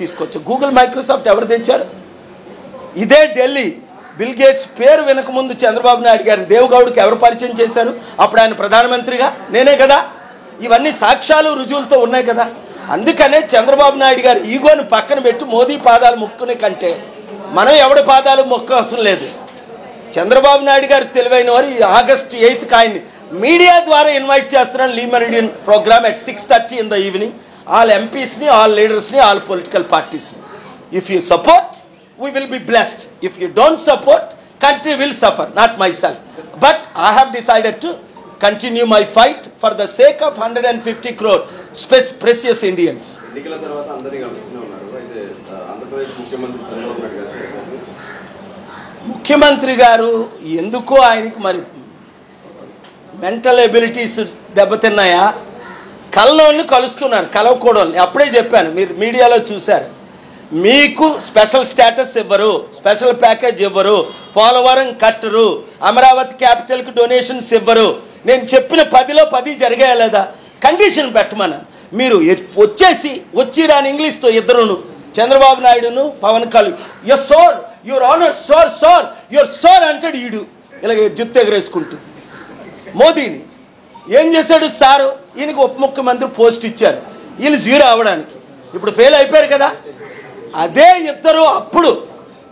తీసుకొచ్చు. Google Microsoft ఎవరు తెచ్చారు? ఇదే ఢిల్లీ బిల్ గేట్స్ పేరు వినకముందు చంద్రబాబు నాయుడు గారిని దేవగౌడ్కి ఎవరు పరిచయం చేశారు? అప్పుడు ఆయన ప్రధానమంత్రిగా నేనే కదా. ఇవన్నీ సాక్ష్యాలు రుజువులతో ఉన్నాయి కదా. అందుకనే చంద్రబాబు నాయుడు గారు ఈగోను పక్కన పెట్టి మోదీ పాదాలు మొక్కునే కంటే మనం ఎవడి పాదాలు మొక్క అవసరం లేదు. చంద్రబాబు నాయుడు గారు తెలివైన వారు. ఈ ఆగస్టు 8th ఆయన్ని మీడియా ద్వారా ఇన్వైట్ చేస్తున్నాను. Le Meridien programme at 6:30 in the evening. All MPsని, all leadersని, all political partiesని. If you support, we will be blessed. If you don't support, country will suffer, not myself. But I have decided to continue my fight for the sake of 150 crore precious Indians. ఎన్నికల తర్వాత అందరినీ కలుస్తూనే ఉన్నారు. అయితే ఆంధ్రప్రదేశ్ ముఖ్యమంత్రి చంద్రబాబు నాయుడు గారు ముఖ్యమంత్రి గారు ఎందుకో ఆయనకి మరి మెంటల్ ఎబిలిటీస్ దెబ్బతిన్నాయా? కళ్ళోళ్ళని కలుస్తున్నారు, కలవకూడదు. అప్పుడే చెప్పాను, మీరు మీడియాలో చూశారు. మీకు స్పెషల్ స్టేటస్ ఇవ్వరు, స్పెషల్ ప్యాకేజ్ ఇవ్వరు, పోలవరం కట్టరు, అమరావతి క్యాపిటల్కి డొనేషన్స్ ఇవ్వరు. నేను చెప్పిన 10లో 10 జరిగాయా లేదా? కండిషన్ పెట్టమన్నా. మీరు వచ్చి రాని ఇంగ్లీష్తో ఇద్దరును, చంద్రబాబు నాయుడును Pawan Kalyan, your sir, your honour, sir your sir అంటాడు. ఈడు ఇలాగ జుత్తు ఎగరేసుకుంటూ. మోదీని ఏం చేశాడు సారు? ఈయనకి ఉప ముఖ్యమంత్రి పోస్ట్ ఇచ్చారు, వీళ్ళు 0 అవ్వడానికి. ఇప్పుడు ఫెయిల్ అయిపోయారు కదా. అదే ఇద్దరు అప్పుడు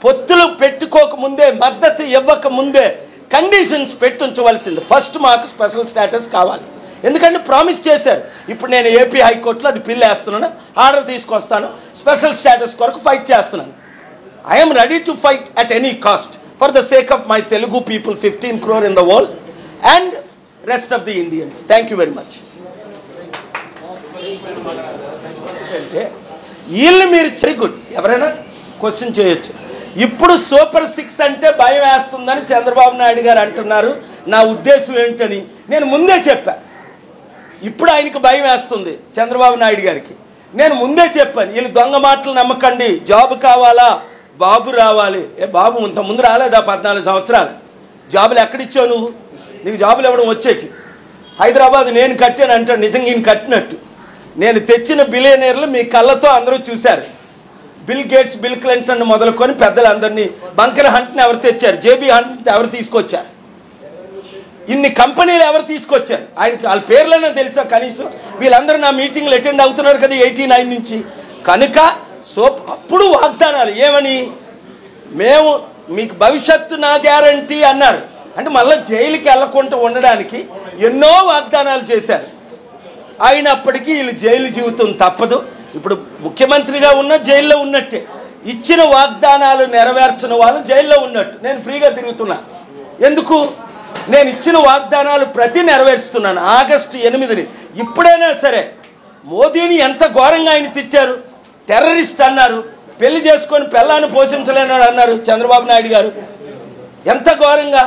పొత్తులు పెట్టుకోకముందే, మద్దతు ఇవ్వకముందే కండిషన్స్ పెట్టుంచవలసింది. ఫస్ట్ మాకు స్పెషల్ స్టేటస్ కావాలి, ఎందుకంటే ప్రామిస్ చేశారు. ఇప్పుడు నేను ఏపీ హైకోర్టులో అది పిల్ వేస్తున్నాను, ఆర్డర్ తీసుకొస్తాను, స్పెషల్ స్టేటస్ కొరకు ఫైట్ చేస్తున్నాను. I'm ready to fight at any cost for the sake of my Telugu people, 15 crore in the world and rest of the Indians. Thank you very much. అంటే వీళ్ళు మీరు వెరీ గుడ్, ఎవరైనా question చేయొచ్చు. ఇప్పుడు super 6 అంటే భయం వేస్తుందని చంద్రబాబు నాయుడు గారు అంటున్నారు. నా ఉద్దేశం ఏంటని నేను ముందే చెప్పా. ఇప్పుడు ఆయనకి భయం వేస్తుంది చంద్రబాబు నాయుడు గారికి. నేను ముందే చెప్పాను, వీళ్ళు దొంగ మాటలు నమ్మకండి, జాబ్ కావాలా, బాబు రావాలి. బాబు ఇంతకుముందు రాలేదా? 14 సంవత్సరాలు జాబులు ఎక్కడిచ్చావు నువ్వు? నీకు జాబులు ఇవ్వడం వచ్చేటి. హైదరాబాద్ నేను కట్టాను అంటాడు, నిజంగా ఈయన కట్టినట్టు. నేను తెచ్చిన బిలియనీర్లు మీ కళ్ళతో అందరూ చూశారు. బిల్ గేట్స్, బిల్ క్లింటన్ మొదలుకొని పెద్దలందరినీ, బంకర్ హంట్ని ఎవరు తెచ్చారు? జేబీ హంట్ ఎవరు తీసుకొచ్చారు? ఇన్ని కంపెనీలు ఎవరు తీసుకొచ్చారు? ఆయనకి వాళ్ళ పేర్లైనా తెలుసా కనీసం? వీళ్ళందరూ నా మీటింగ్లు అటెండ్ అవుతున్నారు కదా 89 నుంచి. కనుక అప్పుడు వాగ్దానాలు ఏమని, మేము మీకు భవిష్యత్తు నా గ్యారంటీ అన్నారు. అంటే మళ్ళీ జైలుకి వెళ్ళకుండా ఉండడానికి ఎన్నో వాగ్దానాలు చేశారు. అయినప్పటికీ వీళ్ళు జైలు జీవితం తప్పదు. ఇప్పుడు ముఖ్యమంత్రిగా ఉన్న జైల్లో ఉన్నట్టే. ఇచ్చిన వాగ్దానాలు నెరవేర్చిన వాళ్ళు జైల్లో ఉన్నట్టు. నేను ఫ్రీగా తిరుగుతున్నా. ఎందుకు? నేను ఇచ్చిన వాగ్దానాలు ప్రతి నెరవేరుస్తున్నాను. ఆగస్టు 8ని ఇప్పుడైనా సరే మోదీని ఎంత ఘోరంగా ఆయన తిట్టారు. టెర్రరిస్ట్ అన్నారు, పెళ్లి చేసుకొని పెళ్ళాన్ని పోషించలేనాడు అన్నారు చంద్రబాబు నాయుడు గారు. ఎంత ఘోరంగా!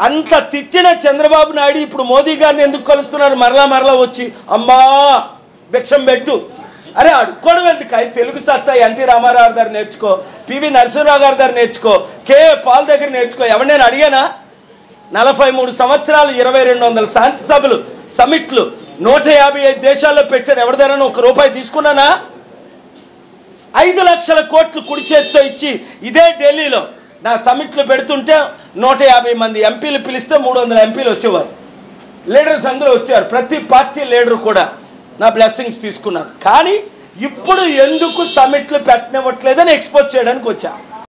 అంత తిట్టిన చంద్రబాబు నాయుడు ఇప్పుడు మోదీ గారిని ఎందుకు కలుస్తున్నారు? మరలా వచ్చి అమ్మా భిక్షం పెట్టు. అరే అడుక్కోవడం ఎందుకు? తెలుగు సత్తా ఎన్టీ రామారావు గారు నేర్చుకో, పివి నరసింహరావు గారి దగ్గర నేర్చుకో, కేఏ పాల్ దగ్గర నేర్చుకో. ఎవరు నేను అడిగానా? 43 సంవత్సరాలు 2200 శాంతి సభలు, సమిట్లు, 155 దేశాల్లో పెట్టాను. ఎవరి దగ్గర ₹1 తీసుకున్నానా? 5 లక్షల కోట్లు కుడి చేతితో ఇచ్చి ఇదే ఢిల్లీలో నా సమిట్లు పెడుతుంటే 150 మంది ఎంపీలు పిలిస్తే 300 ఎంపీలు వచ్చేవారు. లీడర్స్ అందరూ వచ్చారు. ప్రతి పార్టీ లీడర్ కూడా నా బ్లెస్సింగ్స్ తీసుకున్నారు. కానీ ఇప్పుడు ఎందుకు సమిట్లు పెట్టనివ్వట్లేదని ఎక్స్పోజ్ చేయడానికి వచ్చా.